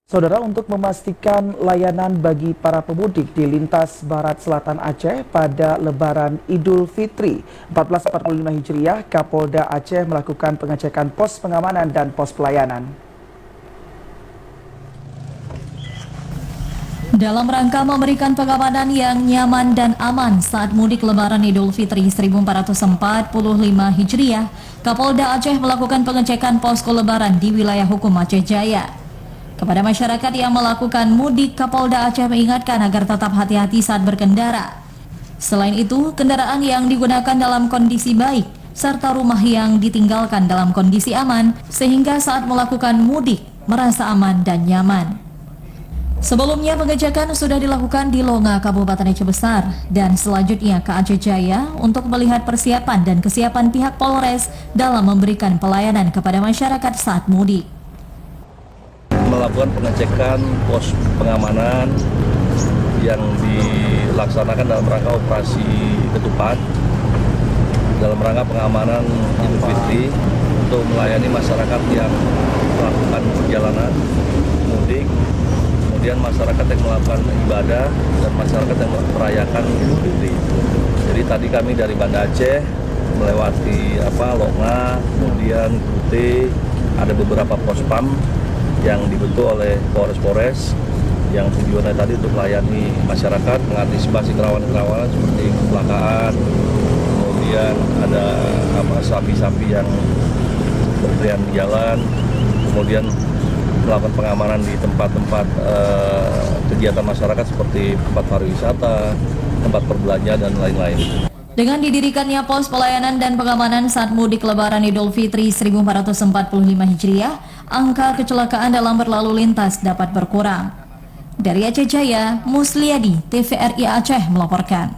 Saudara, untuk memastikan layanan bagi para pemudik di lintas barat selatan Aceh pada Lebaran Idul Fitri 1445 Hijriah, Kapolda Aceh melakukan pengecekan pos pengamanan dan pos pelayanan. Dalam rangka memberikan pengamanan yang nyaman dan aman saat mudik Lebaran Idul Fitri 1445 Hijriah, Kapolda Aceh melakukan pengecekan posko Lebaran di wilayah hukum Aceh Jaya. Kepada masyarakat yang melakukan mudik, Kapolda Aceh mengingatkan agar tetap hati-hati saat berkendara. Selain itu, kendaraan yang digunakan dalam kondisi baik, serta rumah yang ditinggalkan dalam kondisi aman, sehingga saat melakukan mudik merasa aman dan nyaman. Sebelumnya, pengecekan sudah dilakukan di Longa, Kabupaten Aceh Besar, dan selanjutnya ke Aceh Jaya untuk melihat persiapan dan kesiapan pihak Polres dalam memberikan pelayanan kepada masyarakat saat mudik. Melakukan pengecekan pos pengamanan yang dilaksanakan dalam rangka operasi ketupat dalam rangka pengamanan Idul Fitri untuk melayani masyarakat yang melakukan perjalanan mudik, kemudian masyarakat yang melakukan ibadah dan masyarakat yang merayakan Idul Fitri. Jadi tadi kami dari Banda Aceh melewati Longa, kemudian Kute, ada beberapa pos pam yang dibentuk oleh Polres yang tujuannya tadi untuk melayani masyarakat, mengantisipasi kerawanan-kerawanan seperti kecelakaan, kemudian ada sapi-sapi yang berkeliaran di jalan, kemudian melakukan pengamanan di tempat-tempat kegiatan masyarakat seperti tempat pariwisata, tempat perbelanjaan dan lain-lain. Dengan didirikannya pos pelayanan dan pengamanan saat mudik Lebaran Idul Fitri 1445 Hijriah, angka kecelakaan dalam berlalu lintas dapat berkurang. Dari Aceh Jaya, Musliadi, TVRI Aceh melaporkan.